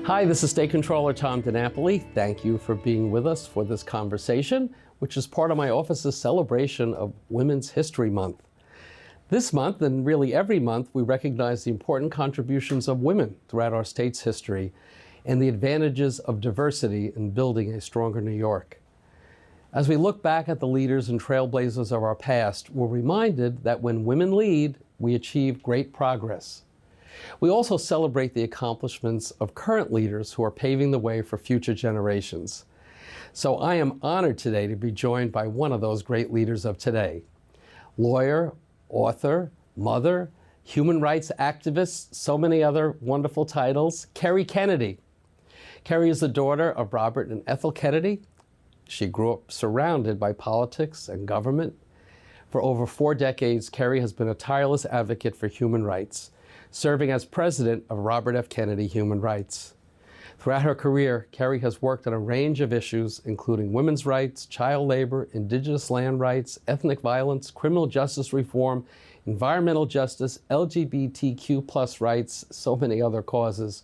Hi, this is State Comptroller DiNapoli. Thank you for being with us for this conversation, which is part of my office's celebration of Women's History Month. This month, and really every month, we recognize the important contributions of women throughout our state's history and the advantages of diversity in building a stronger New York. As we look back at the leaders and trailblazers of our past, we're reminded that when women lead, we achieve great progress. We also celebrate the accomplishments of current leaders who are paving the way for future generations. So I am honored today to be joined by one of those great leaders of today. Lawyer, author, mother, human rights activist, so many other wonderful titles, Kerry Kennedy. Kerry is the daughter of Robert and Ethel Kennedy. She grew up surrounded by politics and government. For over 4 decades, Kerry has been a tireless advocate for human rights, serving as president of Robert F. Kennedy Human Rights. Throughout her career, Kerry has worked on a range of issues, including women's rights, child labor, indigenous land rights, ethnic violence, criminal justice reform, environmental justice, LGBTQ+ rights, so many other causes.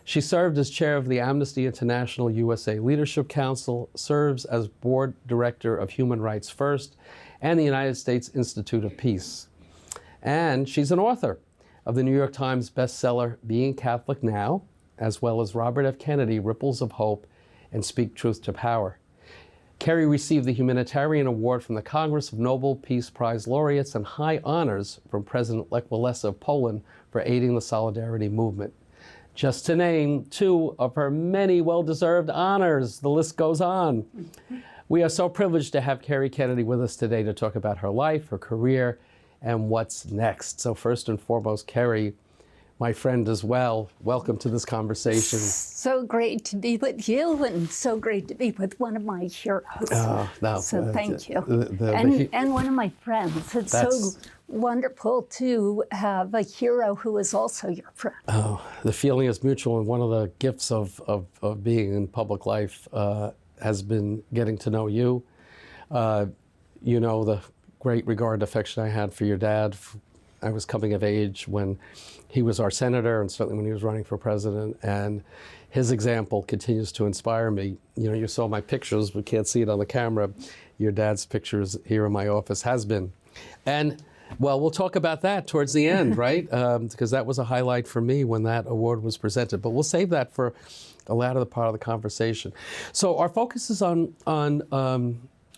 She served as chair of the Amnesty International USA Leadership Council, serves as board director of Human Rights First and the United States Institute of Peace. And she's an author of the New York Times bestseller, Being Catholic Now, as well as Robert F. Kennedy, Ripples of Hope, and Speak Truth to Power. Kerry received the Humanitarian Award from the Congress of Nobel Peace Prize laureates and high honors from President Lech Walesa of Poland for aiding the Solidarity movement. Just to name 2 of her many well-deserved honors, the list goes on. We are so privileged to have Kerry Kennedy with us today to talk about her life, her career, and what's next. So first and foremost, Kerry, my friend as well, welcome to this conversation. So great to be with you, and so great to be with one of my heroes. Thank you. And one of my friends. It's so wonderful to have a hero who is also your friend. Oh, the feeling is mutual, and one of the gifts of being in public life has been getting to know you. You know the great regard and affection I had for your dad. I was coming of age when he was our senator, and certainly when he was running for president, and his example continues to inspire me. You know, you saw my pictures, we can't see it on the camera. Your dad's pictures here in my office has been. And well, we'll talk about that towards the end, right? Because that was a highlight for me when that award was presented. But we'll save that for a latter part of the conversation. So our focus is on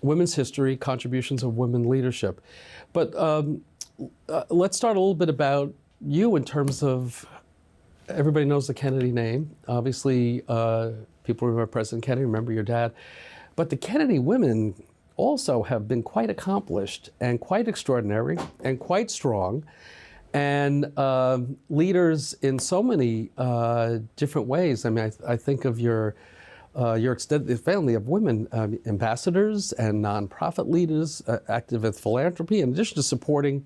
women's history, contributions of women leadership. But let's start a little bit about you in terms of, everybody knows the Kennedy name. Obviously, people remember President Kennedy, remember your dad. But the Kennedy women also have been quite accomplished and quite extraordinary and quite strong, and leaders in so many different ways. I mean, I think of your extended family of women ambassadors and nonprofit leaders, active with philanthropy, in addition to supporting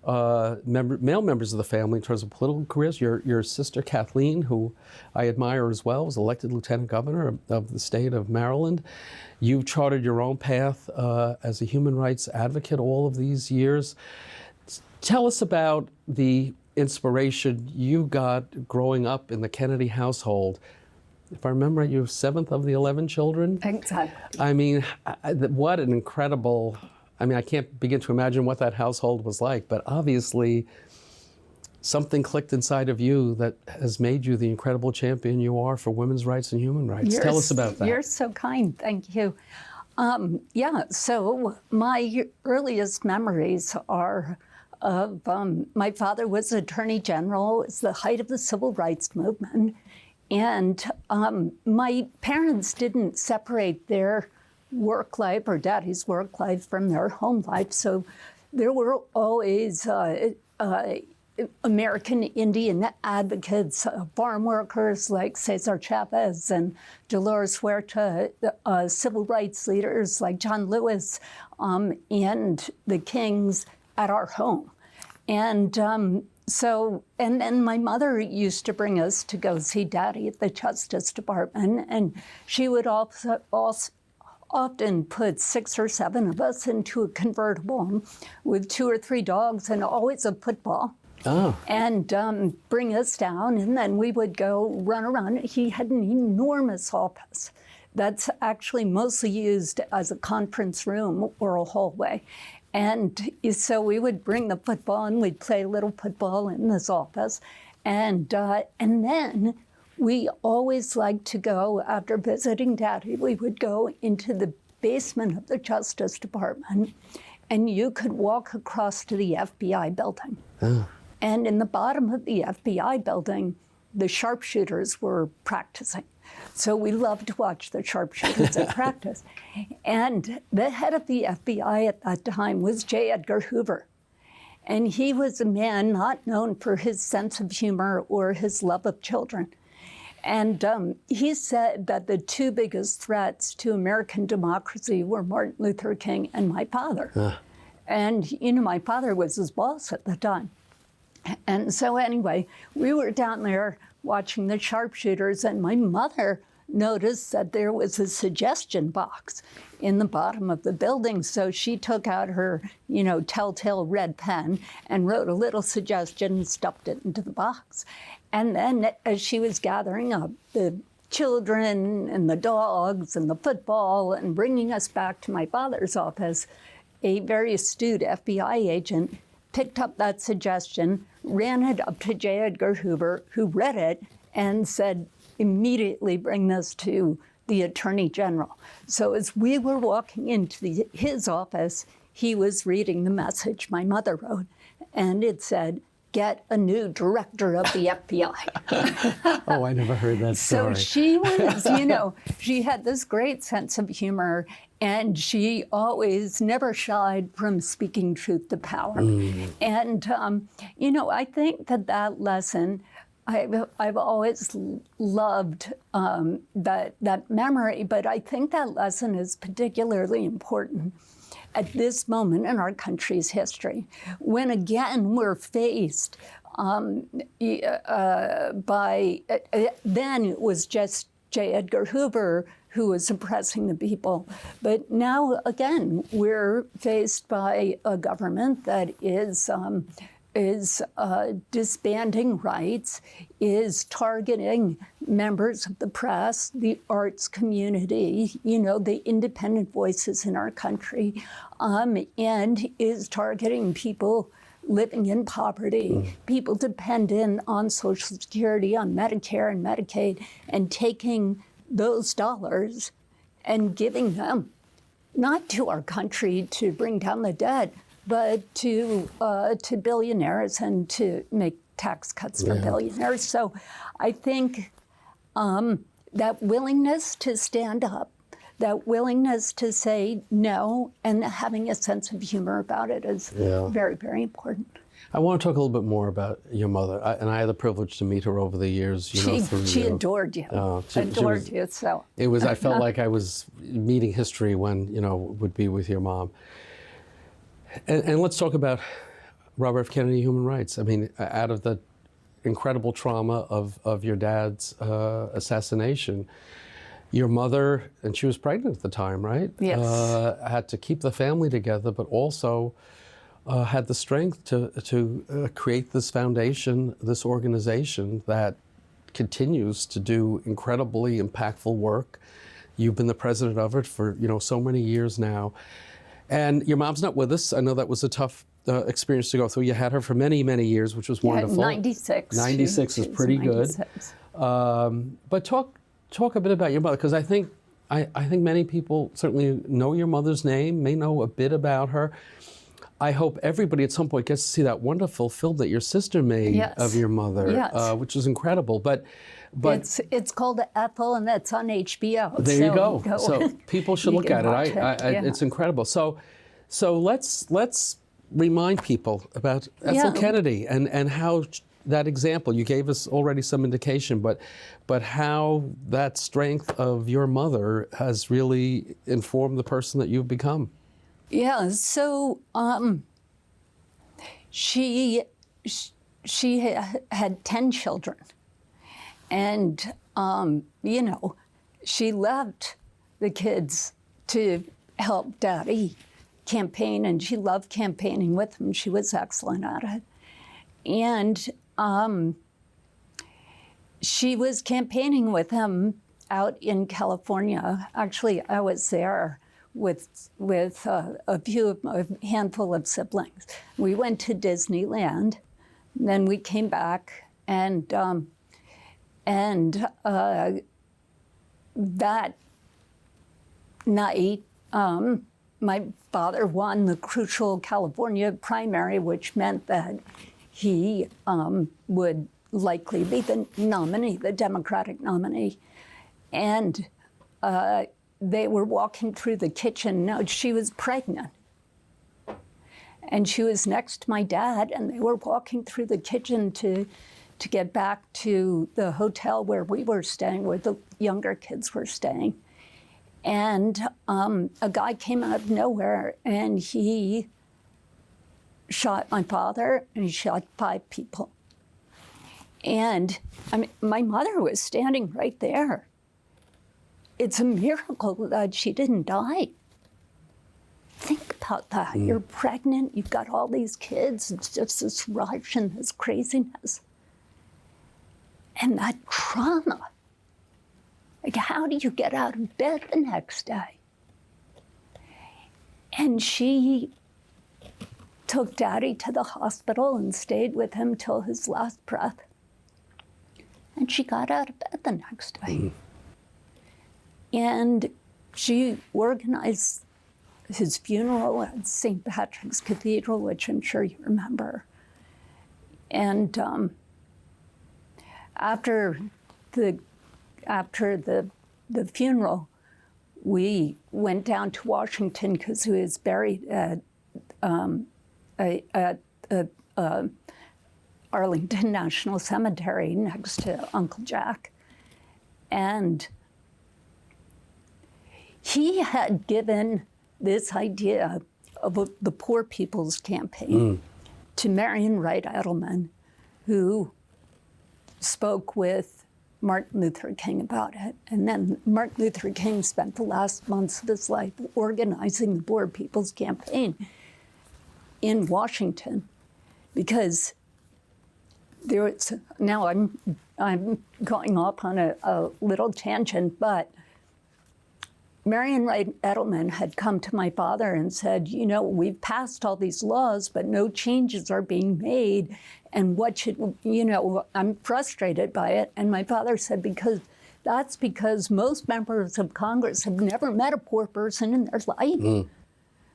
male members of the family in terms of political careers. Your sister Kathleen, who I admire as well, was elected lieutenant governor of the state of Maryland. You've charted your own path as a human rights advocate all of these years. Tell us about the inspiration you got growing up in the Kennedy household. If I remember right, you were 7th of the 11 children? Exactly. I mean, what an incredible, I can't begin to imagine what that household was like, but obviously something clicked inside of you that has made you the incredible champion you are for women's rights and human rights. Tell us about that. You're so kind, thank you. So my earliest memories are of, my father was Attorney General. It was the height of the Civil Rights Movement. And my parents didn't separate their work life or daddy's work life from their home life. So there were always American Indian advocates, farm workers like Cesar Chavez and Dolores Huerta, civil rights leaders like John Lewis, and the Kings at our home. And then my mother used to bring us to go see Daddy at the Justice Department, and she would also often put 6 or 7 of us into a convertible with 2 or 3 dogs and always a football. and bring us down, and then we would go run around. He had an enormous office that's actually mostly used as a conference room or a hallway. And so we would bring the football and we'd play a little football in this office. And then we always liked to go, after visiting Daddy, we would go into the basement of the Justice Department, and you could walk across to the FBI building. And in the bottom of the FBI building, the sharpshooters were practicing. So we loved to watch the sharpshooters at practice. And the head of the FBI at that time was J. Edgar Hoover. And he was a man not known for his sense of humor or his love of children. And he said that the two biggest threats to American democracy were Martin Luther King and my father. And, you know, my father was his boss at the time. And so anyway, we were down there watching the sharpshooters, and my mother noticed that there was a suggestion box in the bottom of the building. So she took out her, you know, telltale red pen and wrote a little suggestion and stuffed it into the box. And then as she was gathering up the children and the dogs and the football and bringing us back to my father's office, a very astute FBI agent picked up that suggestion, ran it up to J. Edgar Hoover, who read it and said, immediately bring this to the Attorney General. So as we were walking into his office, he was reading the message my mother wrote, and it said, get a new director of the FBI. Oh, I never heard that story. So she was, you know, she had this great sense of humor, and she always never shied from speaking truth to power. And, you know, I think that lesson, I've always loved that memory, but I think that lesson is particularly important at this moment in our country's history, when again we're faced by, then it was just J. Edgar Hoover who was oppressing the people. But now, again, we're faced by a government that is disbanding rights, is targeting members of the press, the arts community, you know, the independent voices in our country, and is targeting people living in poverty, people dependent on Social Security, on Medicare and Medicaid, and taking those dollars and giving them, not to our country to bring down the debt, but to billionaires and to make tax cuts for billionaires. So I think that willingness to stand up, that willingness to say no, and having a sense of humor about it is very, very important. I want to talk a little bit more about your mother, and I had the privilege to meet her over the years. You know, she adored you. Adored you. So it was. I felt like I was meeting history when, you know, would be with your mom. And let's talk about Robert F. Kennedy human rights. I mean, out of the incredible trauma of your dad's assassination, your mother, and she was pregnant at the time, right? Yes. Had to keep the family together, but also had the strength to create this foundation, this organization that continues to do incredibly impactful work. You've been the president of it for, you know, so many years now. And your mom's not with us. I know that was a tough experience to go through. You had her for many, many years, which was wonderful. 96. 96 is pretty good. But talk a bit about your mother, because I think many people certainly know your mother's name, may know a bit about her. I hope everybody at some point gets to see that wonderful film that your sister made of your mother, which was incredible. But it's called Ethel, and that's on HBO. There you go. So people should look at it. It's incredible. So let's remind people about Ethel Kennedy and how that example, you gave us already some indication, but how that strength of your mother has really informed the person that you've become. Yeah, so she had 10 children. And, you know, she left the kids to help Daddy campaign, and she loved campaigning with him. She was excellent at it. And she was campaigning with him out in California. Actually, I was there with a handful of siblings. We went to Disneyland, and then we came back, and that night, my father won the crucial California primary, which meant that he would likely be the nominee, the Democratic nominee. And they were walking through the kitchen. Now, she was pregnant. And she was next to my dad, and they were walking through the kitchen to get back to the hotel where we were staying, where the younger kids were staying. And a guy came out of nowhere, and he shot my father, and he shot 5 people. And I mean, my mother was standing right there. It's a miracle that she didn't die. Think about that. You're pregnant, you've got all these kids, it's just this rush and this craziness. And that trauma. Like, how do you get out of bed the next day? And she took Daddy to the hospital and stayed with him till his last breath. And she got out of bed the next day. And she organized his funeral at St. Patrick's Cathedral, which I'm sure you remember. And after the funeral, we went down to Washington because he was buried at Arlington National Cemetery next to Uncle Jack. And he had given this idea of the Poor People's Campaign to Marian Wright Edelman, who spoke with Martin Luther King about it. And then Martin Luther King spent the last months of his life organizing the Poor People's Campaign in Washington, because there was, now I'm going off on a little tangent, but Marian Wright Edelman had come to my father and said, you know, we've passed all these laws, but no changes are being made. And what should, you know, I'm frustrated by it. And my father said, that's because most members of Congress have never met a poor person in their life.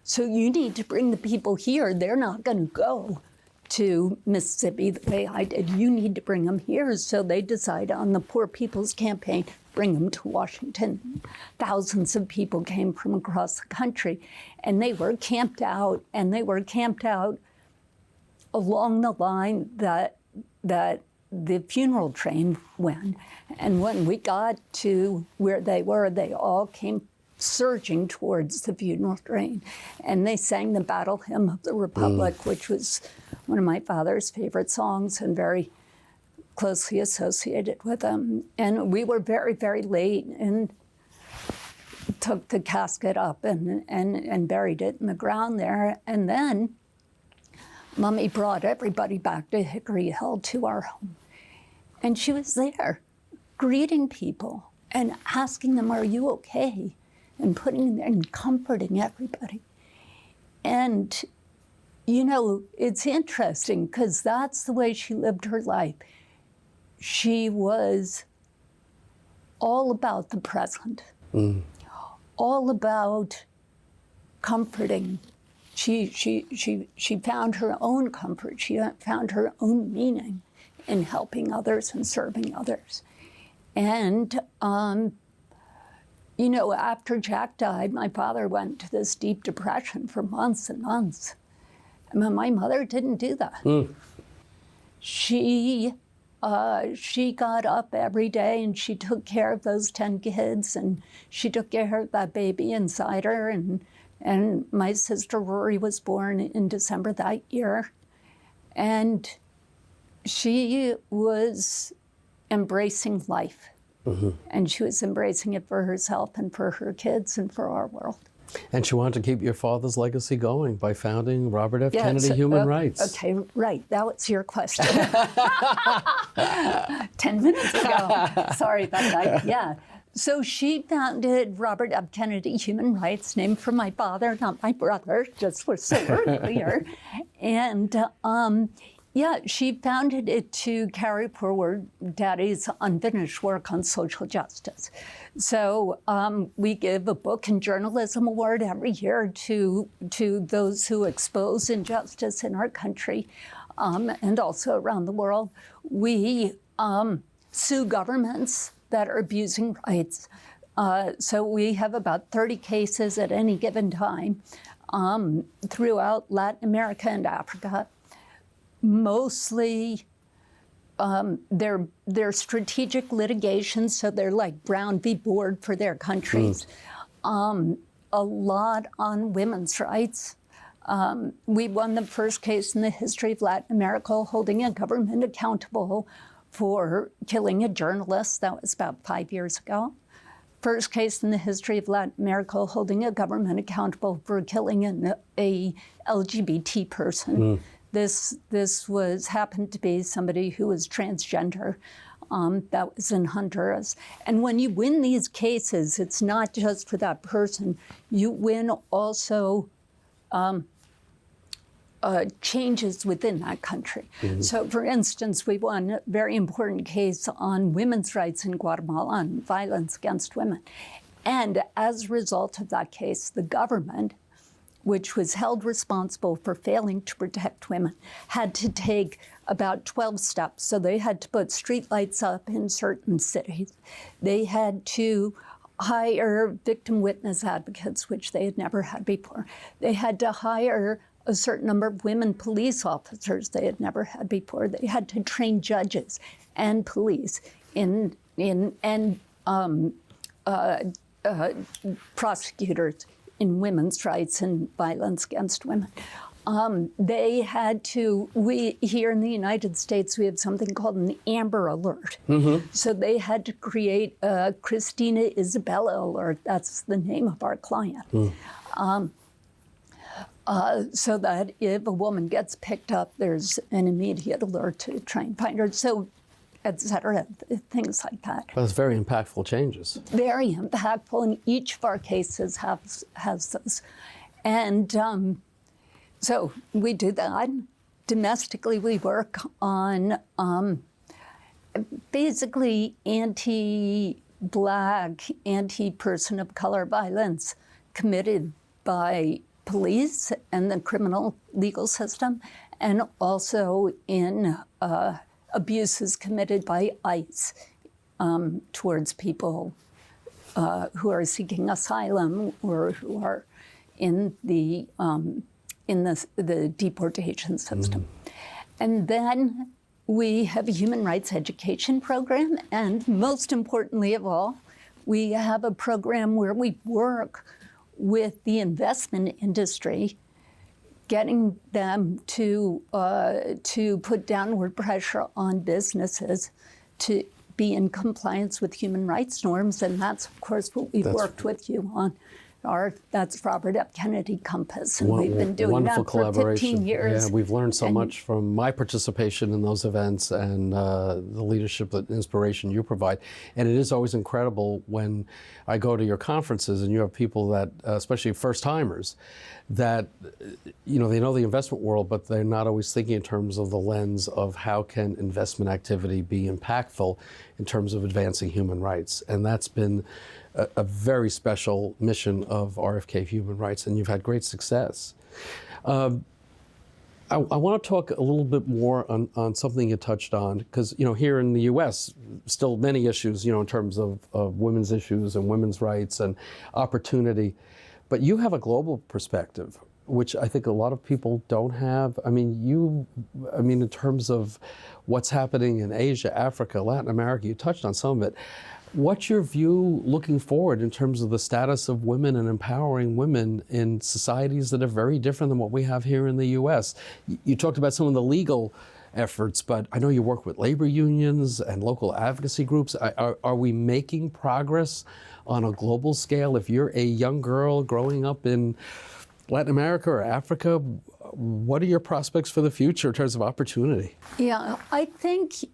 So you need to bring the people here. They're not going to go to Mississippi the way I did. You need to bring them here. So they decided on the Poor People's Campaign, bring them to Washington. Thousands of people came from across the country, and they were camped out, along the line that the funeral train went. And when we got to where they were, they all came surging towards the funeral train. And they sang the Battle Hymn of the Republic, which was one of my father's favorite songs and very closely associated with him. And we were very, very late and took the casket up and buried it in the ground there. And then Mommy brought everybody back to Hickory Hill to our home. And she was there greeting people and asking them, are you okay? And putting them there and comforting everybody. And, you know, it's interesting because that's the way she lived her life. She was all about the present, all about comforting. She found her own comfort. She found her own meaning in helping others and serving others. And, you know, after Jack died, my father went to this deep depression for months and months. I mean, my mother didn't do that. She got up every day and she took care of those 10 kids, and she took care of that baby inside her. And my sister Rory was born in December that year. And she was embracing life. And she was embracing it for herself and for her kids and for our world. And she wanted to keep your father's legacy going by founding Robert F. Kennedy Human Rights. Okay, right. That was your question. 10 minutes ago. Sorry about that. Yeah. So she founded Robert F. Kennedy Human Rights, named for my father, not my brother, just for so we're clear. And yeah, she founded it to carry forward Daddy's unfinished work on social justice. So we give a book and journalism award every year to those who expose injustice in our country and also around the world. We sue governments that are abusing rights. So we have about 30 cases at any given time throughout Latin America and Africa. Mostly they're strategic litigation, so they're like Brown v. Board for their countries. A lot on women's rights. We won the first case in the history of Latin America holding a government accountable for killing a journalist. That was about 5 years ago. First case in the history of Latin America holding a government accountable for killing a LGBT person. This happened to be somebody who was transgender. That was in Honduras. And when you win these cases, it's not just for that person. You win also changes within that country. So for instance, we won a very important case on women's rights in Guatemala, on violence against women. And as a result of that case, the government, which was held responsible for failing to protect women, had to take about 12 steps. So they had to put streetlights up in certain cities. They had to hire victim witness advocates, which they had never had before. They had to hire a certain number of women police officers they had never had before. They had to train judges and police and prosecutors in women's rights and violence against women. They had to, here in the United States, we have something called an Amber Alert. So they had to create a Christina Isabella Alert. That's the name of our client. So that if a woman gets picked up, there's an immediate alert to try and find her. So, et cetera, things like that. That's very impactful changes. Very impactful, and each of our cases has those. And so we do that. Domestically, we work on basically anti-Black, anti-person of color violence committed by police and the criminal legal system, and also in abuses committed by ICE towards people who are seeking asylum or who are in the deportation system. And then we have a human rights education program, and most importantly of all, we have a program where we work with the investment industry, getting them to put downward pressure on businesses to be in compliance with human rights norms, and that's of course what we've worked with you on. That's Robert F. Kennedy Compass, and we've been doing that for 15 years. Yeah, we've learned so much from my participation in those events and the leadership and inspiration you provide. And it is always incredible when I go to your conferences and you have people that, especially first-timers, that they know the investment world, but they're not always thinking in terms of the lens of how can investment activity be impactful in terms of advancing human rights. And that's been a very special mission of RFK Human Rights, and you've had great success. I want to talk a little bit more on something you touched on, because here in the U.S., still many issues, in terms of women's issues and women's rights and opportunity, but you have a global perspective, which I think a lot of people don't have. In terms of what's happening in Asia, Africa, Latin America, you touched on some of it. What's your view looking forward in terms of the status of women and empowering women in societies that are very different than what we have here in the U.S.? You talked about some of the legal efforts, but I know you work with labor unions and local advocacy groups. Are we making progress on a global scale? If you're a young girl growing up in Latin America or Africa, what are your prospects for the future in terms of opportunity? Yeah, I think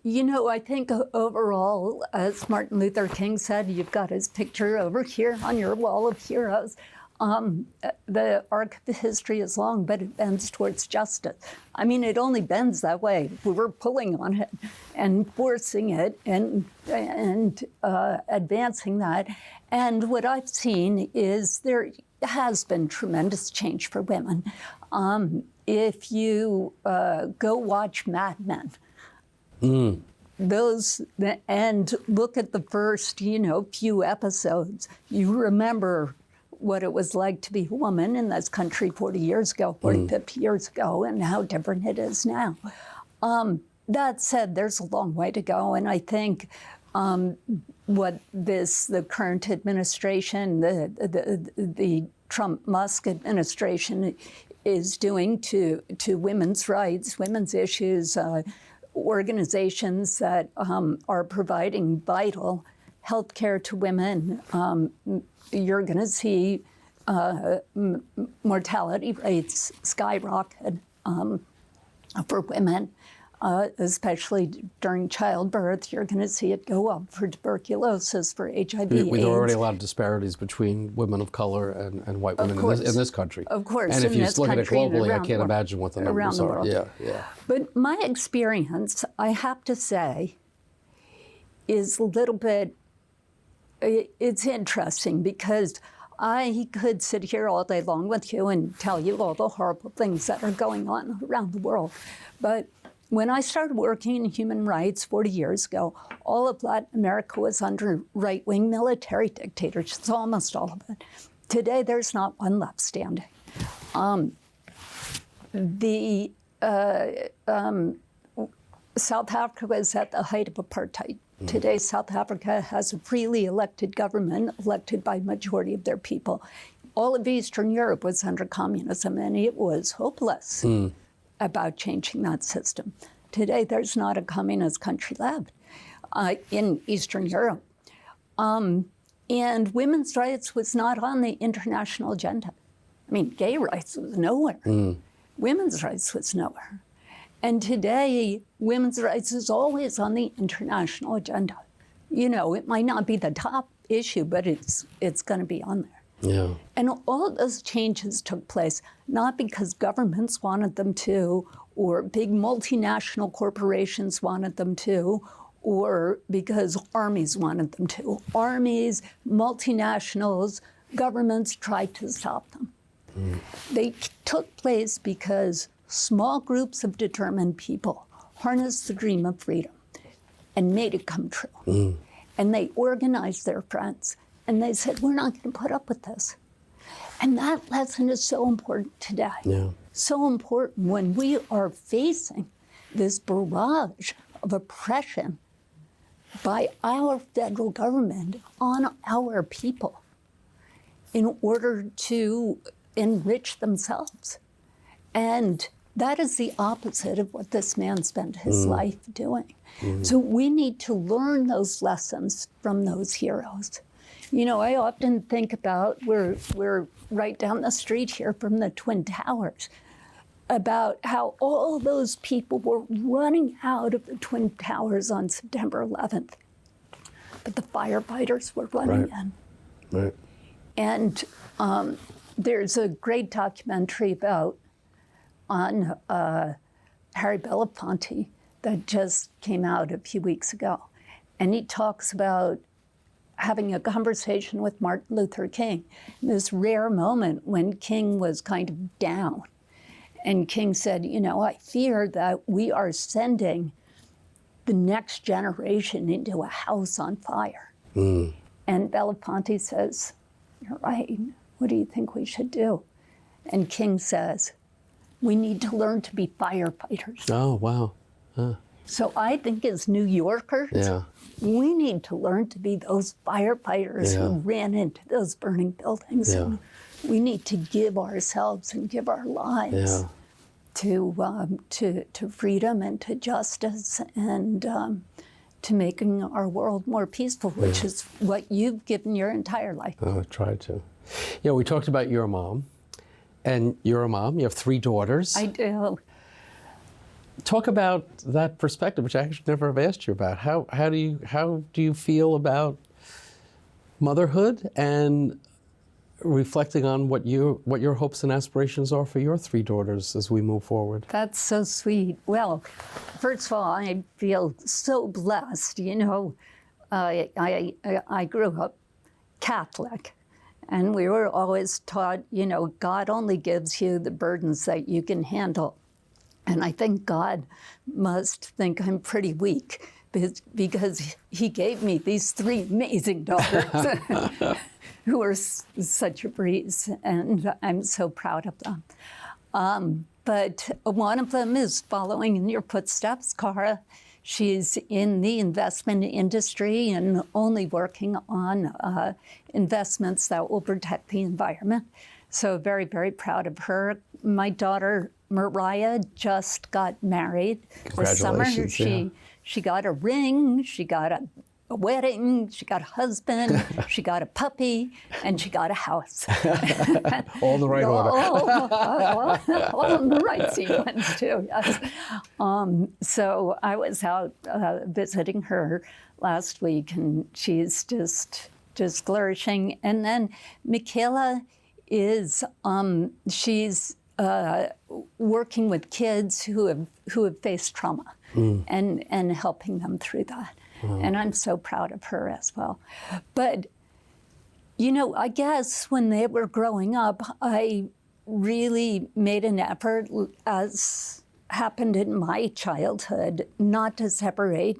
overall, as Martin Luther King said, you've got his picture over here on your wall of heroes. The arc of history is long, but it bends towards justice. I mean, it only bends that way. We're pulling on it and forcing it and advancing that. And what I've seen is there has been tremendous change for women. If you go watch Mad Men, and look at the first, few episodes, you remember what it was like to be a woman in this country 40 years ago, 50 years ago, and how different it is now. That said, there's a long way to go, and I think what the current administration, the Trump-Musk administration is doing to women's rights, women's issues, organizations that are providing vital health care to women, you're going to see mortality rates skyrocket for women, especially during childbirth. You're going to see it go up for tuberculosis, for HIV, There are already AIDS. a lot of disparities between women of color and white women in this country. Of course. And if in you this look at it country and globally, I around the can't world. imagine what the Around numbers the are. world. Yeah. But my experience, I have to say, is a little bit, it's interesting because I could sit here all day long with you and tell you all the horrible things that are going on around the world. But when I started working in human rights 40 years ago, all of Latin America was under right-wing military dictators, almost all of it. Today, there's not one left standing. South Africa was at the height of apartheid. Today, South Africa has a freely elected government, elected by a majority of their people. All of Eastern Europe was under communism, and it was hopeless about changing that system. Today, there's not a communist country left in Eastern Europe. And women's rights was not on the international agenda. I mean, gay rights was nowhere. Women's rights was nowhere. And today, women's rights is always on the international agenda. It might not be the top issue, but it's going to be on there. Yeah. And all of those changes took place not because governments wanted them to, or big multinational corporations wanted them to, or because armies wanted them to. Armies, multinationals, governments tried to stop them. They took place because small groups of determined people harnessed the dream of freedom and made it come true. And they organized their friends, and they said, we're not going to put up with this. And that lesson is so important today. Yeah. So important when we are facing this barrage of oppression by our federal government on our people in order to enrich themselves. And that is the opposite of what this man spent his life doing. So we need to learn those lessons from those heroes. I often think about, we're right down the street here from the Twin Towers, about how all those people were running out of the Twin Towers on September 11th. But the firefighters were running in. Right. And there's a great documentary on Harry Belafonte that just came out a few weeks ago. And he talks about having a conversation with Martin Luther King, this rare moment when King was kind of down. And King said, I fear that we are sending the next generation into a house on fire. And Belafonte says, you're right. What do you think we should do? And King says, we need to learn to be firefighters. Oh, wow. So I think as New Yorkers, we need to learn to be those firefighters who ran into those burning buildings. And we need to give ourselves and give our lives to freedom and to justice and to making our world more peaceful, which is what you've given your entire life. Oh, I tried to. Yeah, we talked about your mom, and you're a mom. You have 3 daughters. I do. Talk about that perspective, which I actually never have asked you about. How do you feel about motherhood and reflecting on what your hopes and aspirations are for your 3 daughters as we move forward? That's so sweet. Well, first of all, I feel so blessed. You know, I grew up Catholic, and we were always taught, you know, God only gives you the burdens that you can handle. And I think God must think I'm pretty weak because he gave me these 3 amazing daughters who are such a breeze, and I'm so proud of them. But one of them is following in your footsteps, Cara. She's in the investment industry and only working on investments that will protect the environment. So very, very proud of her. My daughter, Mariah, just got married this summer. She got a ring, she got a wedding, she got a husband, she got a puppy, and she got a house. All in the right order. All in the right sequence, too, yes. So I was out visiting her last week, and she's just flourishing. And then Michaela is, she's working with kids who have faced trauma and helping them through that. And I'm so proud of her as well. But, you know, I guess when they were growing up, I really made an effort, as happened in my childhood, not to separate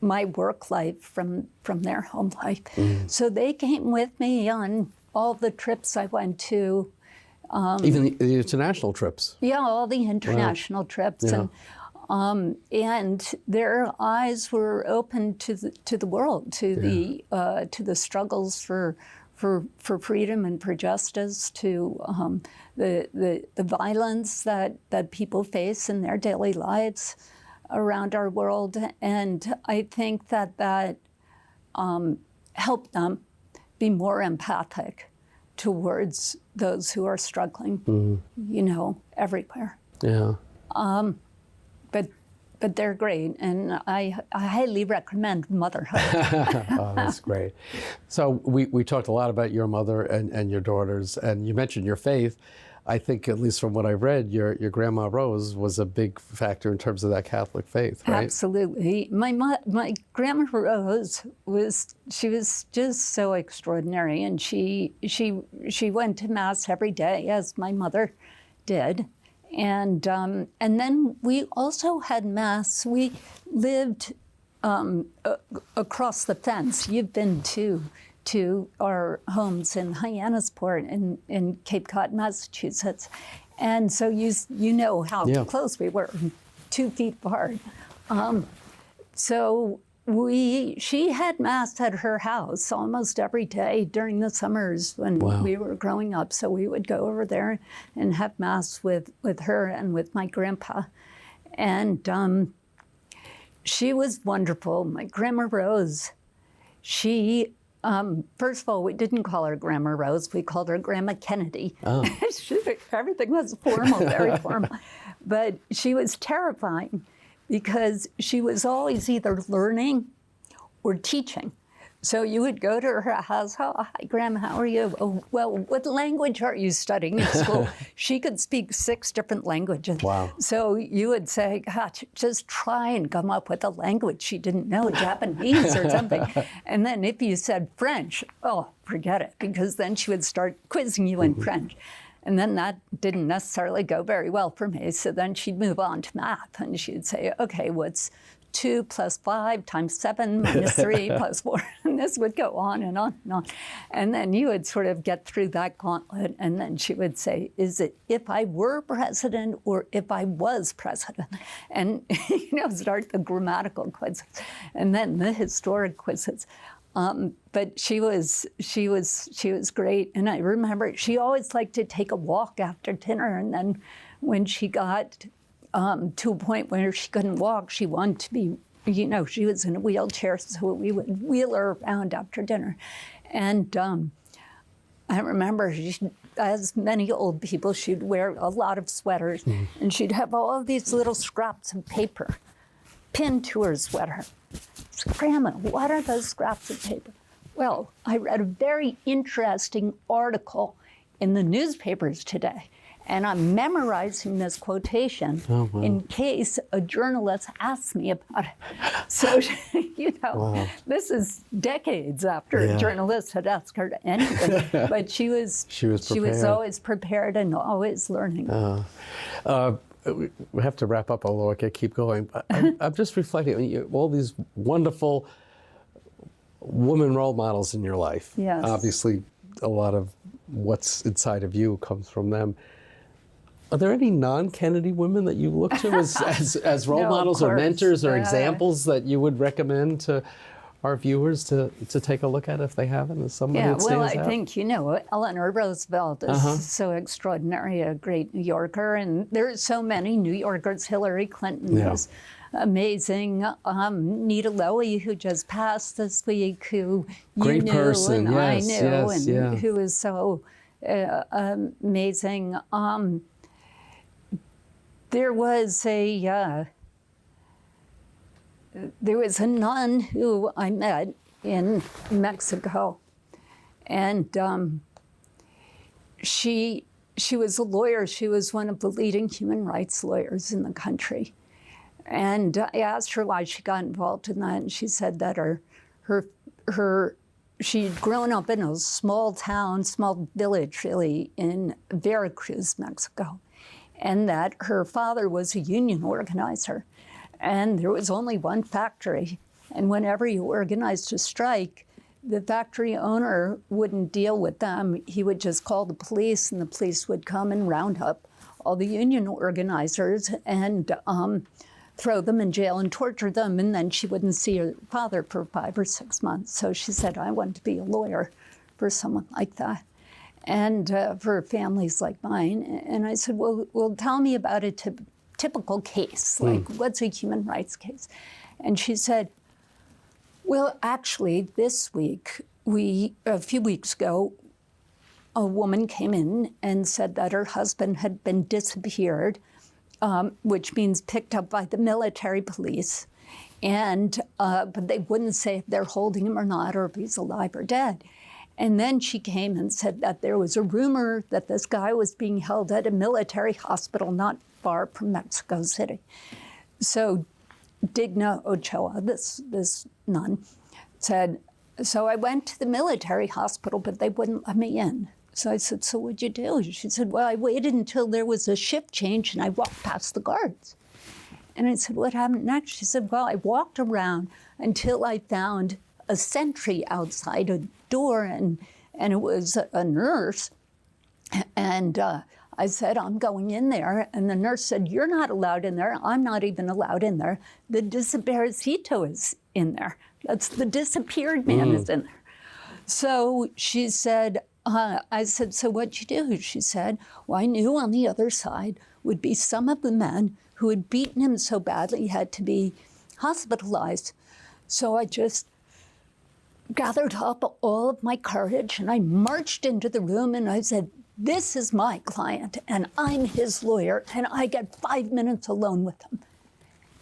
my work life from their home life. So they came with me on all the trips I went to. Even the international trips. Yeah, all the international trips. Yeah. And their eyes were open to the world, to the struggles for freedom and for justice, to the violence that people face in their daily lives around our world. And I think that helped them be more empathic towards those who are struggling, you know, everywhere. Yeah. But they're great, and I highly recommend Motherhood. Oh, that's great. So we talked a lot about your mother and your daughters, and you mentioned your faith. I think, at least from what I've read, your Grandma Rose was a big factor in terms of that Catholic faith, right? Absolutely. My Grandma Rose was just so extraordinary, and she went to Mass every day, as my mother did. And then we also had Mass. We lived across the fence. You've been to our homes in Hyannisport in Cape Cod, Massachusetts. And so you know how close we were, 2 feet apart. So she had Mass at her house almost every day during the summers when we were growing up. So we would go over there and have Mass with her and with my grandpa. And she was wonderful. My Grandma Rose, she, first of all, we didn't call her Grandma Rose. We called her Grandma Kennedy. Oh. Everything was formal, very formal. But she was terrifying, because she was always either learning or teaching. So you would go to her house, "Oh, hi, Grandma, how are you? Oh, well, what language are you studying in school?" She could speak 6 different languages. Wow. So you would say, "God, just try and come up with a language she didn't know, Japanese or something." And then if you said French, oh, forget it, because then she would start quizzing you in French. And then that didn't necessarily go very well for me. So then she'd move on to math, and she'd say, "Okay, what's 2 plus 5 times 7 minus 3 plus 4?" And this would go on and on and on. And then you would sort of get through that gauntlet, and then she would say, "Is it if I were president or if I was president?" And, you know, start the grammatical quizzes, and then the historic quizzes. But she was great, and I remember she always liked to take a walk after dinner, and then when she got to a point where she couldn't walk, she wanted to be, she was in a wheelchair, so we would wheel her around after dinner. And I remember, as many old people, she'd wear a lot of sweaters, and she'd have all of these little scraps of paper pinned to her sweater. So, Grandma, what are those scraps of paper? Well, I read a very interesting article in the newspapers today, and I'm memorizing this quotation in case a journalist asks me about it. So, this is decades after a journalist had asked her to anything, but she was always prepared and always learning. We have to wrap up, although I could keep going. I'm just reflecting, all these wonderful woman role models in your life. Yes. Obviously, a lot of what's inside of you comes from them. Are there any non-Kennedy women that you look to as role models or mentors or examples that you would recommend to our viewers to take a look at if they haven't? As somebody that stands out? I think, Eleanor Roosevelt is so extraordinary, a great New Yorker, and there's so many New Yorkers. Hillary Clinton is amazing. Nita Lowey, who just passed this week, who great you knew person. and Yes, I knew, yes, and who is so amazing. There was a nun who I met in Mexico, and she was a lawyer. She was one of the leading human rights lawyers in the country. And I asked her why she got involved in that, and she said that she'd grown up in a small town, small village really, in Veracruz, Mexico, and that her father was a union organizer. And there was only one factory. And whenever you organized a strike, the factory owner wouldn't deal with them. He would just call the police, and the police would come and round up all the union organizers and throw them in jail and torture them. And then she wouldn't see her father for 5 or 6 months. So she said, I want to be a lawyer for someone like that, and for families like mine. And I said, well, tell me about a typical case, like what's a human rights case? And she said, well, actually, this week, a few weeks ago, a woman came in and said that her husband had been disappeared, which means picked up by the military police, and but they wouldn't say if they're holding him or not, or if he's alive or dead. And then she came and said that there was a rumor that this guy was being held at a military hospital not far from Mexico City. So Digna Ochoa, this nun, said, so I went to the military hospital, but they wouldn't let me in. So I said, so what'd you do? She said, well, I waited until there was a shift change, and I walked past the guards. And I said, what happened next? She said, well, I walked around until I found a sentry outside a door, and it was a nurse. And I said, I'm going in there. And the nurse said, you're not allowed in there. I'm not even allowed in there. The desaparecido is in there. That's the disappeared man is in there. So she said, I said, so what'd you do? She said, well, I knew on the other side would be some of the men who had beaten him so badly he had to be hospitalized. So I just gathered up all of my courage, and I marched into the room, and I said, this is my client, and I'm his lawyer, and I get 5 minutes alone with him.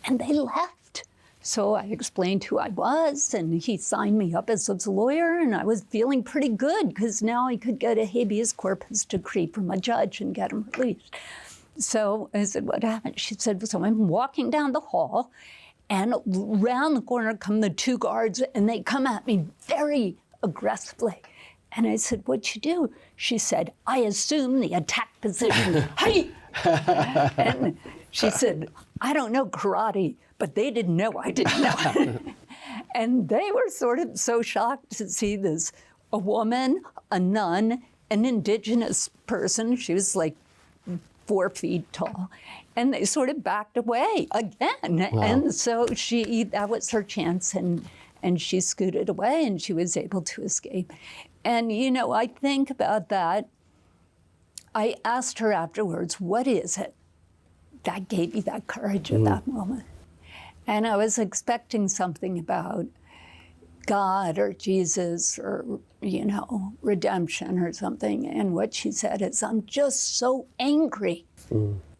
And they left. So I explained who I was, and he signed me up as his lawyer, and I was feeling pretty good, because now I could get a habeas corpus decree from a judge and get him released. So I said, what happened? She said, so I'm walking down the hall, and around the corner come the 2 guards, and they come at me very aggressively. And I said, what'd you do? She said, I assumed the attack position. Hey! And she said, I don't know karate, but they didn't know I didn't know. And they were sort of so shocked to see this, a woman, a nun, an indigenous person. She was like 4 feet tall. And they sort of backed away again. Wow. And so that was her chance, and she scooted away, and she was able to escape. And, I think about that. I asked her afterwards, what is it that gave me that courage at that moment. And I was expecting something about God or Jesus or, redemption or something. And what she said is, I'm just so angry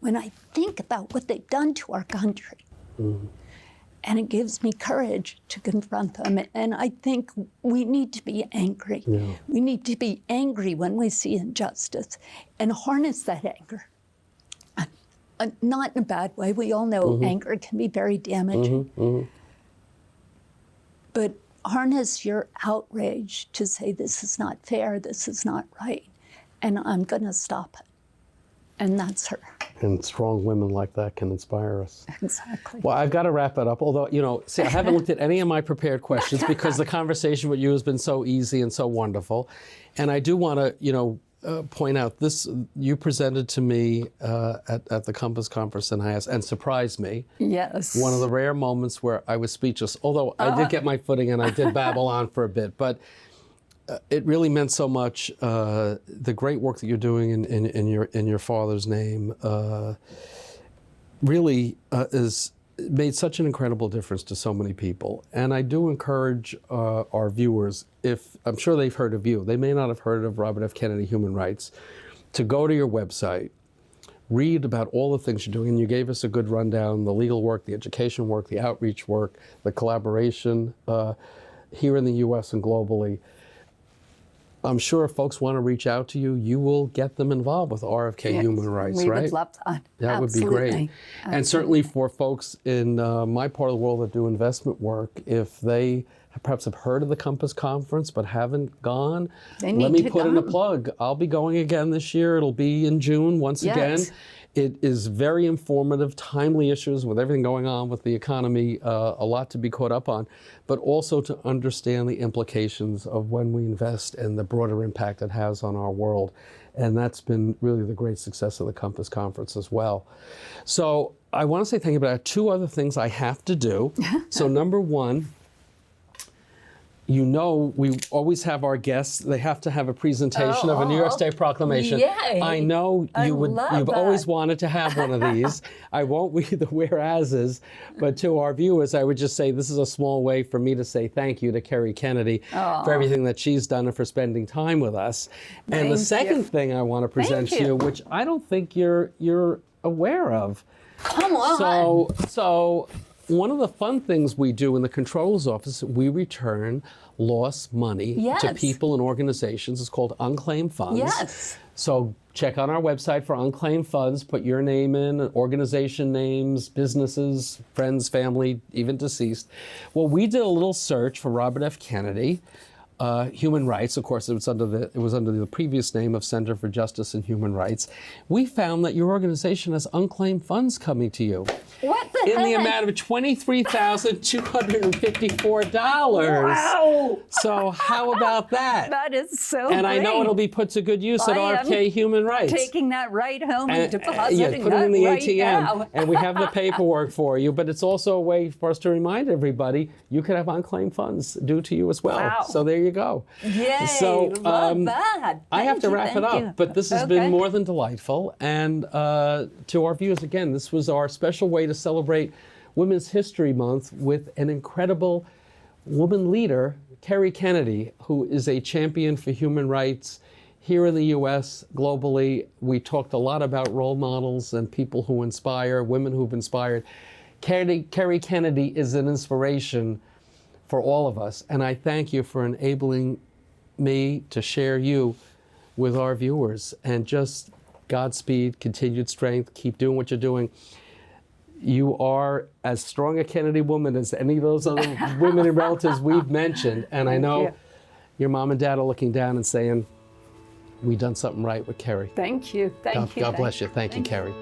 when I think about what they've done to our country. And it gives me courage to confront them. And I think we need to be angry. Yeah. We need to be angry when we see injustice and harness that anger. Not in a bad way. We all know anger can be very damaging. But harness your outrage to say, this is not fair, this is not right, and I'm going to stop it. And that's her. And strong women like that can inspire us. Exactly. Well, I've got to wrap it up. Although, I haven't looked at any of my prepared questions because the conversation with you has been so easy and so wonderful. And I do want to, point out this, you presented to me at the Compass Conference and surprised me. Yes. One of the rare moments where I was speechless, although I did get my footing and I did babble on for a bit, but it really meant so much. The great work that you're doing in your father's name really is made such an incredible difference to so many people. And I do encourage our viewers, if I'm sure they've heard of you, they may not have heard of Robert F. Kennedy Human Rights, to go to your website, read about all the things you're doing. And you gave us a good rundown, the legal work, the education work, the outreach work, the collaboration here in the US and globally. I'm sure if folks want to reach out to you, you will get them involved with RFK Human Rights, right? We would love that. That would be great. Absolutely. And certainly for folks in my part of the world that do investment work, if they perhaps have heard of the Compass Conference but haven't gone, let me put in a plug. I'll be going again this year. It'll be in June once again. It is very informative, timely issues with everything going on with the economy, a lot to be caught up on, but also to understand the implications of when we invest and the broader impact it has on our world. And that's been really the great success of the Compass Conference as well. So I want to say thank you, but I have two other things I have to do. So number one, we always have our guests. They have to have a presentation of a New York State proclamation. Yay. I know you've always wanted to have one of these. I won't read the whereases, but to our viewers, I would just say this is a small way for me to say thank you to Kerry Kennedy for everything that she's done and for spending time with us. And the second thing I want to present to you, which I don't think you're aware of. Come on. So one of the fun things we do in the Comptroller's office, we return lost money to people and organizations. It's called unclaimed funds. Yes. So check on our website for unclaimed funds, put your name in, organization names, businesses, friends, family, even deceased. Well, we did a little search for Robert F. Kennedy. Human Rights, of course, it was under the previous name of Center for Justice and Human Rights. We found that your organization has unclaimed funds coming to you. What the heck? In the amount of $23,254. Wow! So how about that? That is so And great. I know it'll be put to good use at RFK Human Rights. Taking that right home and depositing put it in the ATM, now. and we have the paperwork for you. But it's also a way for us to remind everybody you could have unclaimed funds due to you as well. Wow. So there you go. Yay! So love that. I have to wrap it up, but this has been more than delightful. And to our viewers, again, this was our special way to celebrate Women's History Month with an incredible woman leader, Kerry Kennedy, who is a champion for human rights here in the U.S., globally. We talked a lot about role models and people who inspire, women who've inspired. Kerry Kennedy is an inspiration for all of us, and I thank you for enabling me to share you with our viewers. And just Godspeed, continued strength, keep doing what you're doing. You are as strong a Kennedy woman as any of those other women and relatives we've mentioned. And I know your mom and dad are looking down and saying, we've done something right with Kerry. Thank you. Thank you. God bless you. Thank you, Kerry.